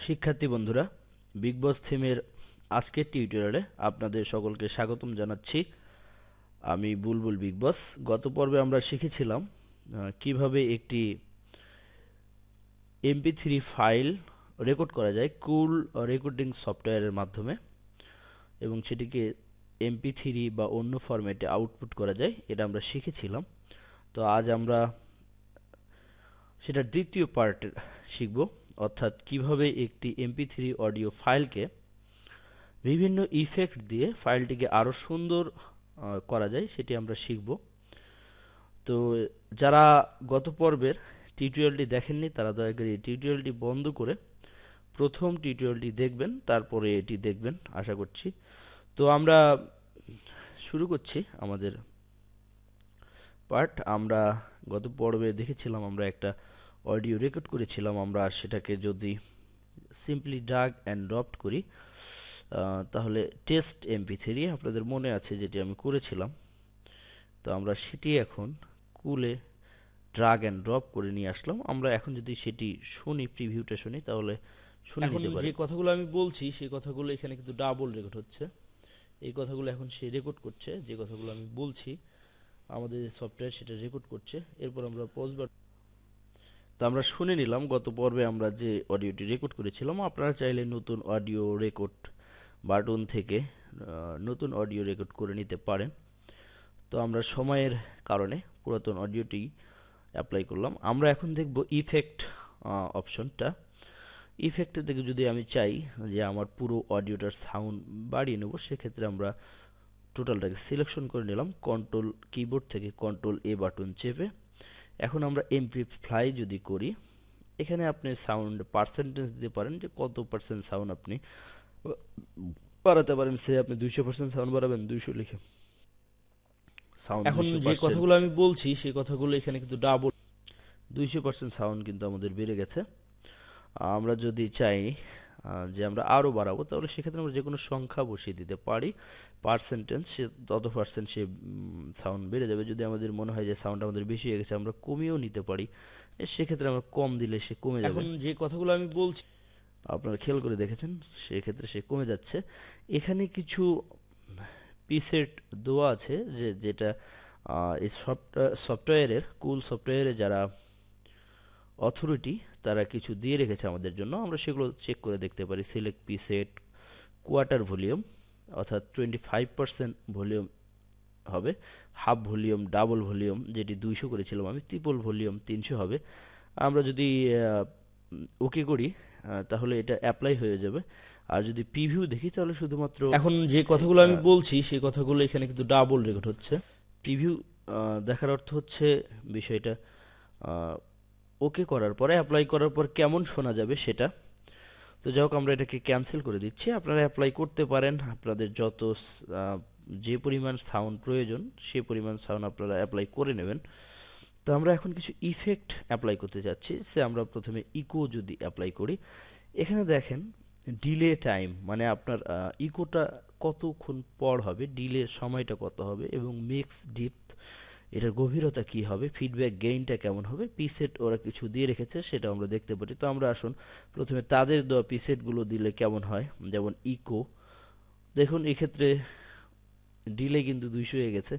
শিক্ষার্থী বন্ধুরা, বিগ বস থিমের আজকের টিউটোরিয়ালে আপনাদের সকলকে স্বাগতম জানাচ্ছি। আমি বুলবুল বিগ বস। গত পর্বে আমরা শিখেছিলাম কিভাবে একটি MP3 ফাইল রেকর্ড করা যায় কুল রেকর্ডিং সফটওয়্যারের মাধ্যমে এবং সেটিকে MP3 বা অন্য ফরম্যাটে আউটপুট করা যায়, এটা আমরা শিখেছিলাম। তো আজ আমরা সেটার দ্বিতীয় পার্ট শিখব, অর্থাৎ কিভাবে একটি MP3 অডিও ফাইলকে বিভিন্ন ইফেক্ট দিয়ে ফাইলটিকে আরও সুন্দর করা যায়, সেটি আমরা শিখব। তো যারা গত পর্বের টিউটোরিয়ালটি দেখেননি তারা দয়া করে এই টিউটোরিয়ালটি বন্ধ করে প্রথম টিউটোরিয়ালটি দেখবেন, তারপরে এটি দেখবেন আশা করছি। তো আমরা শুরু করছি আমাদের পার্ট। আমরা গত পর্বে দেখেছিলাম আমরা একটা অডিও রেকর্ড করেছিলাম। আমরা সেটাকে যদি সিম্পলি ড্র্যাগ অ্যান্ড ড্রপ করি তাহলে টেস্ট MP3 আপনাদের মনে আছে যেটি আমি করেছিলাম। তো আমরা সেটি এখন কুলে ড্র্যাগ অ্যান্ড ড্রপ করে নিয়ে আসলাম। আমরা এখন যদি সেটি শুনি, প্রিভিউটা শুনি, তাহলে শুনে নিতে পারি। যে কথাগুলো আমি বলছি সেই কথাগুলো এখানে কিন্তু ডাবল রেকর্ড হচ্ছে। এই কথাগুলো এখন সে রেকর্ড করছে, যে কথাগুলো আমি বলছি আমাদের সফটওয়্যার সেটা রেকর্ড করছে। এরপর আমরা পজ বাটন, তো আমরা শুনে নিলাম গত পর্বে আমরা যে অডিওটি রেকর্ড করেছিলাম। আপনারা চাইলে নতুন অডিও রেকর্ড বাটন থেকে নতুন অডিও রেকর্ড করে নিতে পারেন। তো আমরা সময়ের কারণে পুরাতন অডিওটি অ্যাপ্লাই করলাম। আমরা এখন দেখব ইফেক্ট অপশনটা। ইফেক্টের থেকে যদি আমি চাই যে আমার পুরো অডিওটার সাউন্ড বাড়িয়ে নেব, সেক্ষেত্রে আমরা টোটালটাকে সিলেকশন করে নিলাম কন্ট্রোল কিবোর্ড থেকে কন্ট্রোল A বাটন চেপে। এখন আমরা এমপ্লিফাই যদি করি, এখানে আপনি সাউন্ড পার্সেন্টেজ দিতে পারেন যে কত পার্সেন্ট সাউন্ড আপনি বাড়াতে পারেন। সে আপনি 200% সাউন্ড বাড়াবেন, 200 লিখে সাউন্ড। এখন যে কথাগুলো আমি বলছি সেই কথাগুলো এখানে কিন্তু ডাবল 200% সাউন্ড কিন্তু আমাদের বেড়ে গেছে। আমরা যদি চাই যে আমরা আরও বাড়াবো, তাহলে সেক্ষেত্রে আমরা যে কোনো সংখ্যা বসিয়ে দিতে পারি, পার্সেন্টেজ সে তত পার্সেন্ট সে সাউন্ড বেড়ে যাবে। যদি আমাদের মনে হয় যে সাউন্ড আমাদের বেশি হয়ে গেছে, আমরা কমিয়েও নিতে পারি। সেক্ষেত্রে আমরা কম দিলে সে কমে যাবে। এখন যে কথাগুলো আমি বলছি আপনারা খেয়াল করে দেখেছেন, সেক্ষেত্রে সে কমে যাচ্ছে। এখানে কিছু প্রিসেট দেওয়া আছে যেটা এই সফটওয়্যারের কুল সফটওয়্যারে যারা অথরিটি তারা কিছু দিয়ে রেখেছে আমাদের জন্য। আমরা সেগুলো চেক করে দেখতে পারি। সিলেক্ট প্রিসেট কোয়ার্টার ভলিউম, অর্থাৎ 25% ভলিউম হবে, হাফ ভলিউম, ডাবল ভলিউম যেটি 200 করেছিলাম আমি, ট্রিপল ভলিউম 300 হবে। আমরা যদি ওকে করি তাহলে এটা অ্যাপ্লাই হয়ে যাবে। আর যদি প্রিভিউ দেখি তাহলে শুধুমাত্র এখন যে কথাগুলো আমি বলছি সেই কথাগুলো এখানে কিন্তু ডাবল রেকর্ড হচ্ছে। প্রিভিউ দেখার অর্থ হচ্ছে বিষয়টা ওকে করার পরে, অ্যাপ্লাই করার পর কেমন শোনা যাবে সেটা। তো যাই হোক, আমরা এটাকে ক্যান্সেল করে দিচ্ছি। আপনারা অ্যাপ্লাই করতে পারেন আপনাদের যত যে পরিমাণ সাউন্ড প্রয়োজন সে পরিমাণ সাউন্ড আপনারা অ্যাপ্লাই করে নেবেন। তো আমরা এখন কিছু ইফেক্ট অ্যাপ্লাই করতে যাচ্ছি। সে আমরা প্রথমে ইকো যদি অ্যাপ্লাই করি, এখানে দেখেন ডিলে টাইম, মানে আপনার ইকোটা কতক্ষণ পর হবে, ডিলে সময়টা কত হবে, এবং মিক্স ডিপথ এটার গভীরতা কি হবে, ফিডব্যাক গেইনটা কেমন হবে, পিসেট ওরা কিছু দিয়ে রেখেছে সেটা আমরা দেখতে পারি। তো আমরা আসুন প্রথমে তাদের দেওয়া পিসেটগুলো দিলে কেমন হয়। যেমন ইকো দেখুন, এক্ষেত্রে ডিলে কিন্তু 200 হয়ে গেছে।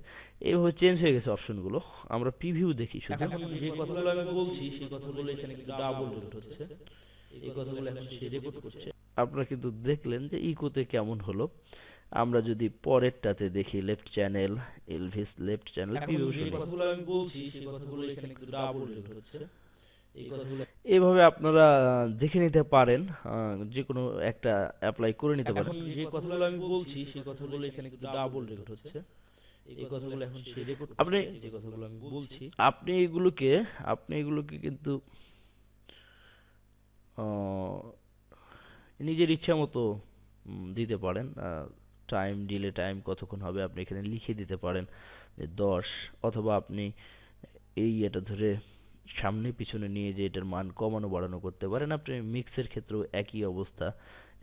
এইভাবে চেঞ্জ হয়ে গেছে অপশনগুলো। আমরা প্রিভিউ দেখি শুধু। এখন যে কথাগুলো আমি বলছি সেই কথাগুলো এখানে কিন্তু ডাবল রেকর্ড হচ্ছে। এই কথাগুলো এখন সে রেকর্ড করছে। আপনারা কিন্তু দেখলেন যে ইকোতে কেমন হলো। আমরা যদি পরেরটাতে দেখি, left channel, Elvis left channel, preview শুনি। কথাগুলো আমি বলছি সেই কথাগুলো এখানে কিন্তু ডাবল রেকর্ড হচ্ছে। এই কথাগুলো এইভাবে আপনারা দেখে নিতে পারেন, যে কোনো একটা অ্যাপ্লাই করে নিতে পারেন। এখন যে কথাগুলো আমি বলছি সেই কথাগুলো এখানে কিন্তু ডাবল রেকর্ড হচ্ছে। এই কথাগুলো এখন সে রেকর্ড আপনি যে কথাগুলো আমি বলছি আপনি এগুলোকে কিন্তু নিজের ইচ্ছা মতো দিতে পারেন। টাইম, ডিলে টাইম কতক্ষণ হবে আপনি এখানে লিখে দিতে পারেন যে 10, অথবা আপনি এটা ধরে সামনে পিছনে নিয়ে যে এটার মান কমানো বাড়ানো করতে পারেন। আপনি মিক্সের ক্ষেত্রেও একই অবস্থা।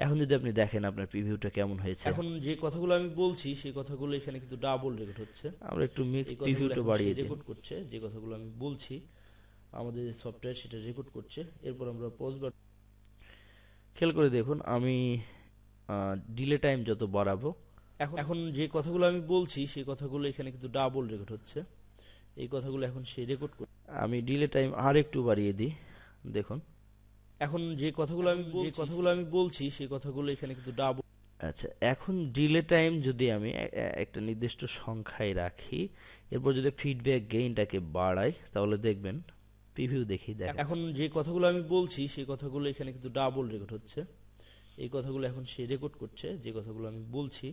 এখন যদি আপনি দেখেন আপনার প্রিভিউটা কেমন হয়েছে। এখন যে কথাগুলো আমি বলছি সেই কথাগুলো এখানে কিন্তু ডাবল রেকর্ড হচ্ছে। আমরা একটু মিক্স প্রিভিউটা বাড়িয়ে দিই। রেকর্ড করছে যে কথাগুলো আমি বলছি আমাদের সফটওয়্যার সেটা রেকর্ড করছে। এরপর আমরা পজ বাটন, খেয়াল করে দেখুন আমি ডিলে টাইম যত বাড়াবো, এখন যে কথাগুলো আমি বলছি সেই কথাগুলো এখানে কিন্তু ডাবল রেকর্ড হচ্ছে। এই কথাগুলো এখন সে রেকর্ড করছে। আমি ডিলে টাইম আর একটু বাড়িয়ে দিই, দেখুন এখন যে কথাগুলো আমি বলছি সেই কথাগুলো এখানে কিন্তু ডাবল। আচ্ছা, এখন ডিলে টাইম যদি আমি একটা নির্দিষ্ট সংখ্যায় রাখি, এরপর যদি ফিডব্যাক গেইনটাকে বাড়াই, তাহলে দেখবেন প্রিভিউ দেখি দেখেন এখন যে কথাগুলো আমি বলছি সেই কথাগুলো এখানে কিন্তু ডাবল রেকর্ড হচ্ছে। এই কথাগুলো এখন সে রেকর্ড করছে যে কথাগুলো আমি বলছি।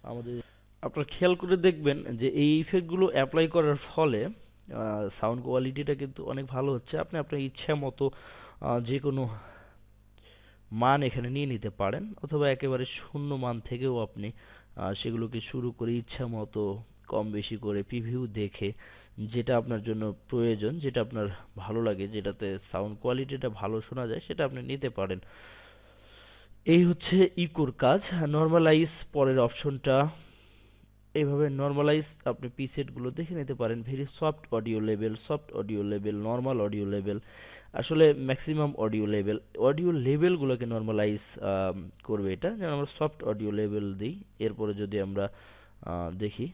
আমাদের আপনারা খেয়াল করে দেখবেন যে এই ইফেক্টগুলো অ্যাপ্লাই করার ফলে সাউন্ড কোয়ালিটিটা কিন্তু অনেক ভালো হচ্ছে। আপনি আপনার ইচ্ছা মতো যে কোনো মান এখানে নিয়ে নিতে পারেন, অথবা একেবারে শূন্য মান থেকেও আপনি সেগুলোকে শুরু করে ইচ্ছা মতো কম বেশি করে প্রিভিউ দেখে যেটা আপনার জন্য প্রয়োজন, যেটা আপনার ভালো লাগে, যেটাতে সাউন্ড কোয়ালিটিটা ভালো শোনা যায়, সেটা আপনি নিতে পারেন। এই হচ্ছে ইকোর কাজ। নর্মালাইজ পরের অপশনটা, এইভাবে নর্মালাইজ আপনি প্রিসেটগুলো দেখে নিতে পারেন। Very soft audio level, soft audio level, normal audio level, আসলে ম্যাক্সিমাম অডিও লেভেলগুলোকে নর্মালাইজ করবে এটা। যেমন আমরা সফট অডিও লেভেল দিই, এরপরে যদি আমরা দেখি,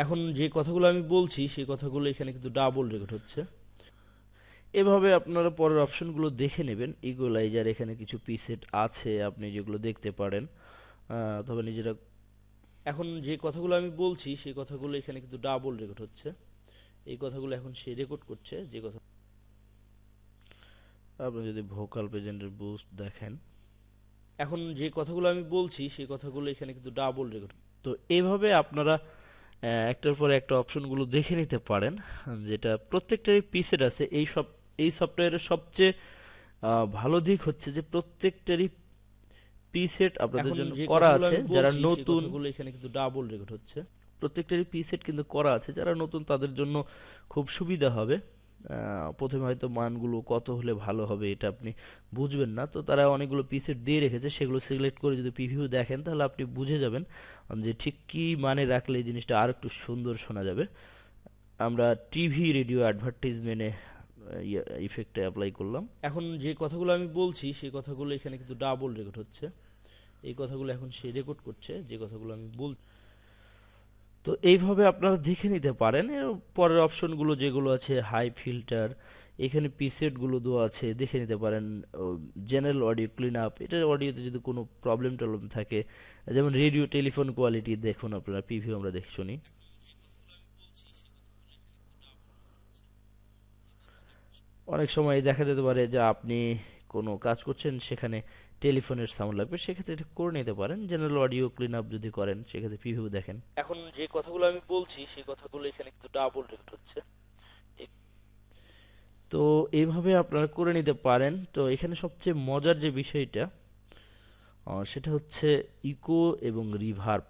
এখন যে কথাগুলো আমি বলছি সেই কথাগুলো এখানে কিন্তু ডাবল রেকর্ড হচ্ছে। এভাবে আপনারা পরের অপশনগুলো দেখে নেবেন। ইকুয়ালাইজার এখানে কিছু প্রিসেট আছে আপনি যেগুলো দেখতে পারেন, তবে নিজেরা। এখন যে কথাগুলো আমি বলছি সেই কথাগুলো এখানে কিন্তু ডাবল রেকর্ড হচ্ছে। এই কথাগুলো এখন সে রেকর্ড করছে যে কথা। আপনি যদি ভোকাল প্রেজেন্টের বুস্ট দেখেন, এখন যে কথাগুলো আমি বলছি সেই কথাগুলো এখানে কিন্তু ডাবল রেকর্ড। তো এইভাবে আপনারা একটার পর একটা অপশনগুলো দেখে নিতে পারেন, যেটা প্রত্যেকটারই প্রিসেট আছে। এই সফটওয়্যারের সবচেয়ে ভালো দিক হচ্ছে যে প্রত্যেকটারই প্রিসেট আপনাদের জন্য করা আছে। যারা নতুন, এখানে কিন্তু ডাবল রেকর্ড হচ্ছে। প্রত্যেকটারই প্রিসেট কিন্তু করা আছে, যারা নতুন তাদের জন্য খুব সুবিধা হবে। প্রথমে হয়তো মানগুলো কত হলে ভালো হবে এটা আপনি বুঝবেন না, তো তারা অনেকগুলো প্রিসেট দিয়ে রেখেছে, সেগুলো সিলেক্ট করে যদি প্রিভিউ দেখেন তাহলে আপনি বুঝে যাবেন যে ঠিক কি মানে রাখলে এই জিনিসটা আর একটু সুন্দর শোনা যাবে। আমরা টিভি, রেডিও, অ্যাডভার্টাইজমেন্টে ইফেক্টটা অ্যাপ্লাই করলাম। এখন যে কথাগুলো আমি বলছি সেই কথাগুলো এখানে কিন্তু ডাবল রেকর্ড হচ্ছে। এই কথাগুলো এখন সে রেকর্ড করছে যে কথাগুলো আমি বলছি। তো এইভাবে আপনারা দেখে নিতে পারেন। এর পরের অপশনগুলো যেগুলো আছে, হাই ফিল্টার, এখানে প্রিসেটগুলো দেওয়া আছে, দেখে নিতে পারেন। জেনারেল অডিও ক্লিন আপ, এটার অডিওতে যদি কোনো প্রবলেম টবলেম থাকে, যেমন রেডিও টেলিফোন কোয়ালিটি দেখুন, আপনারা প্রিভিউ আমরা দেখে শুনি। অনেক সময় দেখা যেতে পারে যে আপনি কোনো কাজ করছেন, সেখানে টেলিফোনের সাউন্ড লাগবে, সেক্ষেত্রে এটা করে নিতে পারেন। জেনারেল অডিও ক্লিন আপ যদি করেন, সেক্ষেত্রে প্রিভিউ দেখেন। এখন যে কথাগুলো আমি বলছি সেই কথাগুলো এখানে কিন্তু ডাবল রেকর্ড হচ্ছে। তো এইভাবে আপনারা করে নিতে পারেন। তো এখানে সবচেয়ে মজার যে বিষয়টা, সেটা হচ্ছে ইকো এবং রিভার্ব।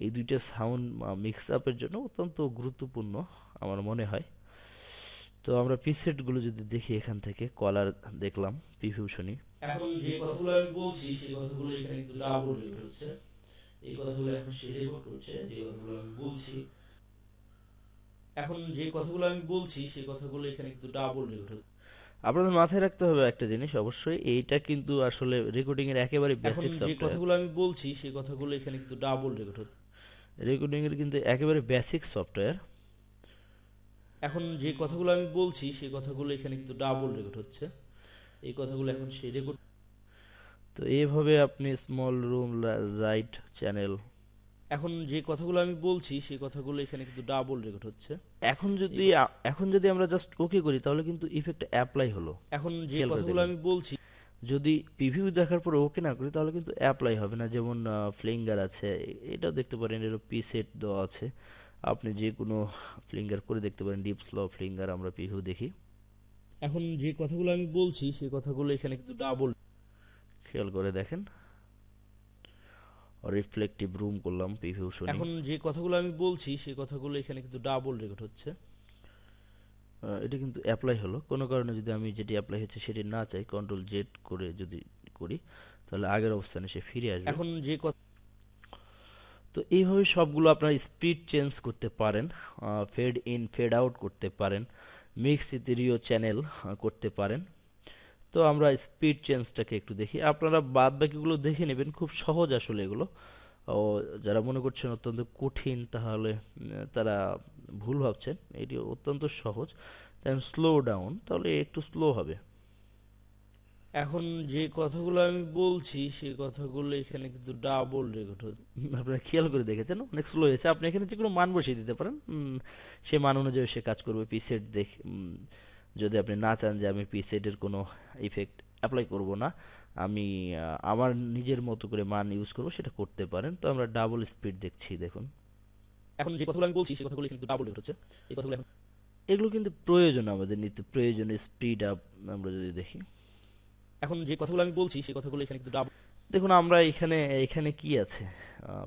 এই দুইটা সাউন্ড মিক্স আপের জন্য অত্যন্ত গুরুত্বপূর্ণ আমার মনে হয়। তো আমরা প্রিসেটগুলো যদি দেখি, এখান থেকে কলার দেখলাম, প্রিভিউ শুনি। এখন যে কথাগুলো আমি বলছি সেই কথাগুলো এখানে কিন্তু ডাবল রেকর্ড হচ্ছে। এই কথাগুলো এখন সে রেকর্ড করছে যে কথাগুলো আমি বলছি। এখন যে কথাগুলো আমি বলছি সেই কথাগুলো এখানে কিন্তু ডাবল রেকর্ড হচ্ছে। আপনাদের মাথায় রাখতে হবে একটা জিনিস, অবশ্যই এইটা কিন্তু আসলে রেকর্ডিং এর একেবারে বেসিক সফটওয়্যার। যে কথাগুলো আমি বলছি সেই কথাগুলো এখানে কিন্তু ডাবল রেকর্ড হচ্ছে। রেকর্ডিং এর কিন্তু একেবারে বেসিক সফটওয়্যার। এখন যে কথাগুলো আমি বলছি সেই কথাগুলো এখানে কিন্তু ডাবল রেকর্ড হচ্ছে। এই কথাগুলো এখন সে রেকর্ড। তো এইভাবে আপনি স্মল রুম, রাইট চ্যানেল, এখন যে কথাগুলো আমি বলছি সেই কথাগুলো এখানে কিন্তু ডাবল রেকর্ড হচ্ছে। এখন যদি আমরা জাস্ট ওকে করি, তাহলে কিন্তু ইফেক্ট অ্যাপ্লাই হলো। এখন যে কথাগুলো আমি বলছি, যদি প্রিভিউ দেখার পর ওকে না করি, তাহলে কিন্তু অ্যাপ্লাই হবে না। যেমন ফ্লিঙ্গার আছে, এটাও দেখতে পারেন, এর প্রিসেট দেওয়া আছে। আপনি যে কোনো ফ্লিঙ্গার করে দেখতে পারেন, ডিপ স্লো ফ্লিঙ্গার আমরা প্রিভিউ দেখি। এখন যে কথাগুলো আমি বলছি সেই কথাগুলো এখানে কিন্তু ডাবল, খেয়াল করে দেখেন। রিফ্লেকটিভ রুম করলাম, প্রিভিউ শুনি। এখন যে কথাগুলো আমি বলছি সেই কথাগুলো এখানে কিন্তু ডাবল রেকর্ড হচ্ছে। এটা কিন্তু অ্যাপ্লাই হলো। কোনো কারণে যদি আমি যেটি অ্যাপ্লাই হচ্ছে সেটি না চাই, কন্ট্রোল জেড করে যদি করি, তাহলে আগের অবস্থানে সে ফিরে আসবে। এখন যে কথা, তো এইভাবে সবগুলো আপনার স্পিড চেঞ্জ করতে পারেন, ফেড ইন ফেড আউট করতে পারেন, মিক্স ইথেরিও চ্যানেল করতে পারেন। তো আমরা স্পিড চেঞ্জটাকে একটু দেখি, আপনারা বাদ বাকিগুলো দেখে নেবেন, খুব সহজ আসলে এগুলো। ও, যারা মনে করছেন অত্যন্ত কঠিন তাহলে তারা ভুল ভাবছেন, এটি অত্যন্ত সহজ। দেন স্লো ডাউন, তাহলে একটু স্লো হবে। এখন যে কথাগুলো আমি বলছি সেই কথাগুলো এখানে কিন্তু ডাবল রেকর্ড হচ্ছে। আপনারা খেয়াল করে দেখেছেন অনেক স্লো হয়েছে। আপনি এখানে যে কোনো মান বসিয়ে দিতে পারেন, সে মান অনুযায়ী সে কাজ করবে। পিসেট যদি আপনি না চান যে আমি পিসেটের কোনো ইফেক্ট অ্যাপ্লাই করব না, আমি আমার নিজের মতো করে মান ইউজ করব, সেটা করতে পারেন। তো আমরা ডাবল স্পিড দেখছি, দেখুন। এখন যে কথাগুলো আমি বলছি সেই কথাগুলো কিন্তু ডাবল রেকর্ড হচ্ছে। এই কথাগুলো এখন এগুলো কিন্তু প্রয়োজন, আমাদের নিত্য প্রয়োজনীয় স্পিড আপ। আমরা যদি দেখি, এখন যে কথাগুলো আমি বলছি সেই কথাগুলো এখানে কিন্তু ডাবল। দেখুন আমরা এখানে এখানে কি আছে,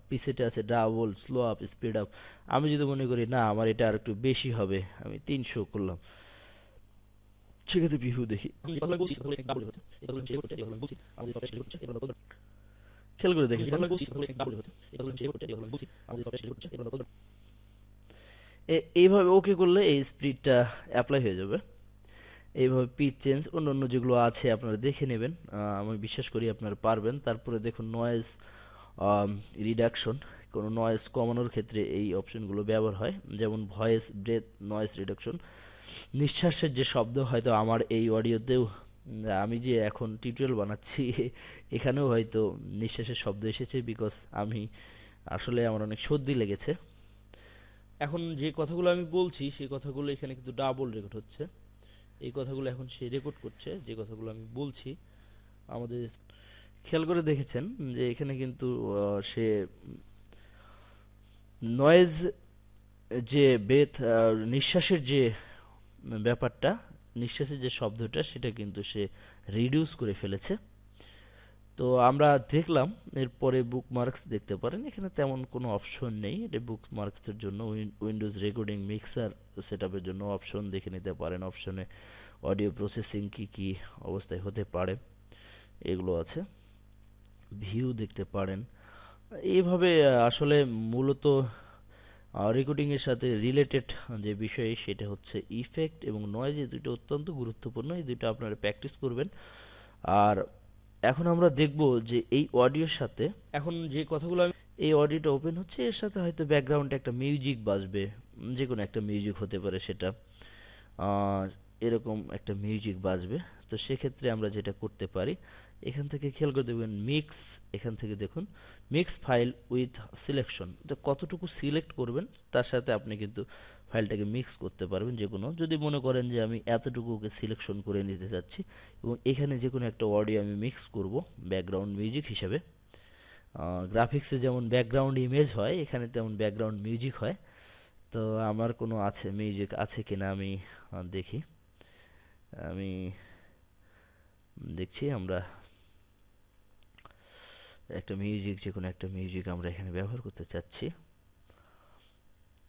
পিসেটে আছে double, slow up, speed up. আমি যদি মনে করি না আমার এটা আর একটু বেশি হবে, আমি 300 করলাম, সেক্ষেত্রে ভিউ দেখি। খেয়াল করে দেখেছেন এইভাবে ওকে করলে এই স্পিডটা অ্যাপ্লাই হয়ে যাবে। এইভাবে পিচ চেঞ্জ অন্য অন্য যেগুলো আছে আপনারা দেখে নেবেন, আমি বিশ্বাস করি আপনারা পারবেন। তারপরে দেখুন নয়েজ রিডাকশন, কোনো নয়েজ কমানোর ক্ষেত্রে এই অপশনগুলো ব্যবহার হয়, যেমন ভয়েস ব্রেথ নয়েজ রিডাকশন। নিঃশ্বাসের যে শব্দ হয়তো আমার এই অডিওতেও, আমি যে এখন টিউটোরিয়াল বানাচ্ছি এখানেও হয়তো নিঃশ্বাসের শব্দ এসেছে, বিকজ আমি আসলে আমার অনেক সর্দি লেগেছে। এখন যে কথাগুলো আমি বলছি সেই কথাগুলো এখানে কিন্তু ডাবল রেকর্ড হচ্ছে। এই কথাগুলো এখন সে রেকর্ড করছে, যে কথাগুলো আমি বলছি। আমাদের খেয়াল করে দেখেছেন যে এখানে কিন্তু সে নয়েজ, যে ব্রেথ, নিঃশ্বাসের যে ব্যাপারটা, নিঃশ্বাসের যে শব্দটা, সেটা কিন্তু সে রিডিউস করে ফেলেছে। তো আমরা দেখলাম। এরপরে বুকমার্কস দেখতে পারেন, এখানে তেমন কোনো অপশন নেই। এটা বুকমার্কসের জন্য উইন্ডোজ রেকর্ডিং মিক্সার সেটআপের জন্য অপশন দেখে নিতে পারেন। অপশনে অডিও প্রসেসিং কি কি অবস্থায় হতে পারে এগুলো আছে, ভিউ দেখতে পারেন। এইভাবে আসলে মূলত রেকর্ডিংয়ের সাথে রিলেটেড যে বিষয় সেটা হচ্ছে ইফেক্ট এবং নয়েজ, এই দুটো অত্যন্ত গুরুত্বপূর্ণ। এই দুটো আপনারা প্র্যাকটিস করবেন। আর এখন আমরা দেখব যে এই অডিওর সাথে, এখন যে কথাগুলো আমি, এই অডিওটা ওপেন হচ্ছে, এর সাথে হয়তো ব্যাকগ্রাউন্ডে একটা মিউজিক বাজবে, যে কোনো একটা মিউজিক হতে পারে সেটা, আহ, এরকম একটা মিউজিক বাজবে। তো সেক্ষেত্রে আমরা যেটা করতে পারি, এখান থেকে খেয়াল করে দেখবেন মিক্স, এখান থেকে দেখুন মিক্স ফাইল উইথ সিলেকশন, এটা কতটুকু সিলেক্ট করবেন তার সাথে আপনি কিন্তু ফাইলটাকে মিক্স করতে পারবেন। যে কোনো, যদি মনে করেন যে আমি এতটুকুকে সিলেকশন করে নিতে চাচ্ছি এবং এখানে যে কোনো একটা অডিও আমি মিক্স করব ব্যাকগ্রাউন্ড মিউজিক হিসাবে। গ্রাফিক্সে যেমন ব্যাকগ্রাউন্ড ইমেজ হয়, এখানে তেমন ব্যাকগ্রাউন্ড মিউজিক হয়। তো আমার কোনো আছে মিউজিক আছে কিনা আমি দেখি। আমি দেখছি, আমরা একটা মিউজিক, যে কোনো একটা মিউজিক আমরা এখানে ব্যবহার করতে চাচ্ছি।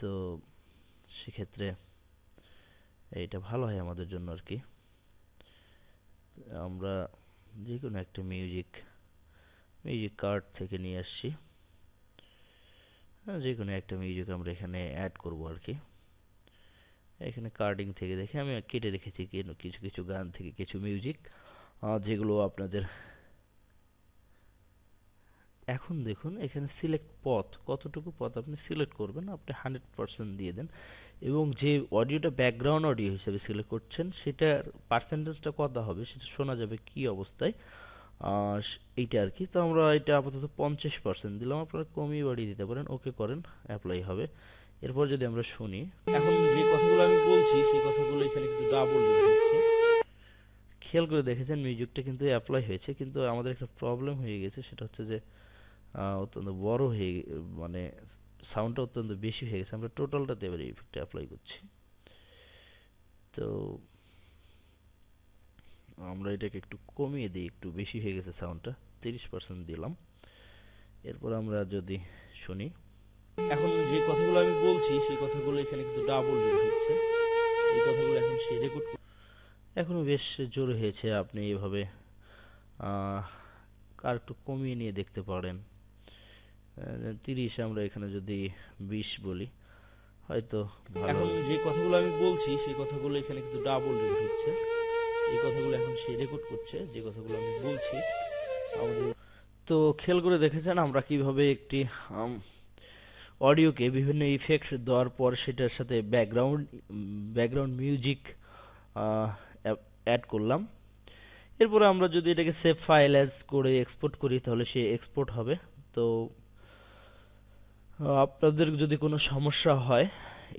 তো সেক্ষেত্রে এইটা ভালো হয় আমাদের জন্য আর কি। আমরা যে কোনো একটা মিউজিক কার্ড থেকে নিয়ে আসছি, যে কোনো একটা মিউজিক আমরা এখানে অ্যাড করব আর কি। এখানে কার্ডিং থেকে দেখে আমি কেটে রেখেছি কিছু কিছু গান থেকে কিছু মিউজিক, যেগুলো আপনাদের। এখন দেখুন এখানে সিলেক্ট পথ, কতটুকু পথ আপনি সিলেক্ট করবেন, আপনি 100% দিয়ে দেন। এবং যে অডিওটা ব্যাকগ্রাউন্ড অডিও হিসেবে সিলেক্ট করছেন সেটার পার্সেন্টেজটা কত হবে সেটা শোনা যাবে কি অবস্থায়, এইটা আর কি। তো আমরা এটা আপাতত 50% দিলাম, আপনারা কমিয়ে বাড়িয়ে দিতে পারেন, ওকে করেন, অ্যাপ্লাই হবে। এরপর যদি আমরা শুনি, এখন যে কথাগুলো আমি বলছি সেই কথাগুলো এখানে কিন্তু ডাবল হচ্ছে। খেয়াল করে দেখেছেন মিউজিকটা কিন্তু অ্যাপ্লাই হয়েছে, কিন্তু আমাদের একটা প্রবলেম হয়ে গেছে, সেটা হচ্ছে যে অত্যন্ত বড় হয়ে মানে সাউন্ডটা অত্যন্ত বেশি হয়ে গেছে। আমরা টোটালটাতে এবারে ইফেক্টটা অ্যাপ্লাই করছি। তো আমরা এটাকে একটু কমিয়ে দিই, একটু বেশি হয়ে গেছে সাউন্ডটা, 30% দিলাম। এরপর আমরা যদি শুনি, এখন যে কথাগুলো আমি বলছি সেই কথাগুলো এখানে কিন্তু ডাবল হচ্ছে। এই কথাগুলো এখন সে রেকর্ড, এখনো বেশ জোরে হয়েছে। আপনি এভাবে আর একটু কমিয়ে নিয়ে দেখতে পারেন। 30 আমরা এখানে যদি 20 বলি হয়তো ভালো। এখন যে কথাগুলো আমি বলছি সেই কথাগুলো এখানে কিন্তু ডাবল রেট হচ্ছে। এই কথাগুলো এখন সে রেকর্ড করছে, যে কথাগুলো আমি বলছি আমাদের। তো খেয়াল করে দেখেছেন আমরা কিভাবে একটি অডিওকে বিভিন্ন ইফেক্ট দেওয়ার পর সেটার সাথে ব্যাকগ্রাউন্ড মিউজিক অ্যাড করলাম। এরপরে আমরা যদি এটাকে সেভ ফাইল অ্যাজ করে এক্সপোর্ট করি তাহলে সে এক্সপোর্ট হবে। তো আপনাদের যদি কোনো সমস্যা হয়,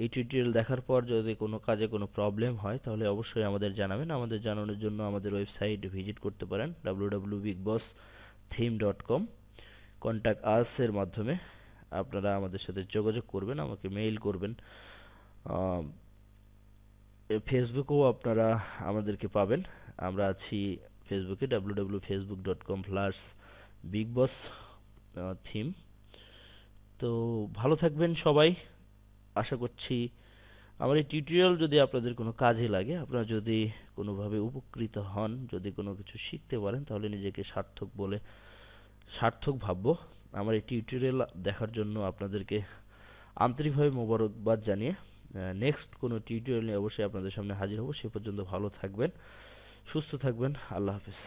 এই টিউটোরিয়াল দেখার পর যদি কোনো কাজে কোনো প্রবলেম হয় তাহলে অবশ্যই আমাদের জানাবেন। আমাদের জানানোর জন্য আমাদের ওয়েবসাইট ভিজিট করতে পারেন www.bigbostheme.com। কন্ট্যাক্ট আস এর মাধ্যমে আপনারা আমাদের সাথে যোগাযোগ করবেন, আমাকে মেইল করবেন। ফেসবুকেও আপনারা আমাদেরকে পাবেন, আমরা আছি ফেসবুকে www.facebook.com/bigbostheme। তো ভালো থাকবেন সবাই। আশা করছি আমার এই টিউটোরিয়াল যদি আপনাদের কোনো কাজে লাগে, আপনারা যদি কোনোভাবে উপকৃত হন, যদি কোনো কিছু শিখতে পারেন তাহলে নিজেকে সার্থক ভাববো। আমার এই টিউটোরিয়াল দেখার জন্য আপনাদেরকে আন্তরিকভাবে মোবারকবাদ জানিয়ে নেক্সট কোনো টিউটোরিয়াল নিয়ে অবশ্যই আপনাদের সামনে হাজির হব। সে পর্যন্ত ভালো থাকবেন, সুস্থ থাকবেন। আল্লাহ হাফেজ।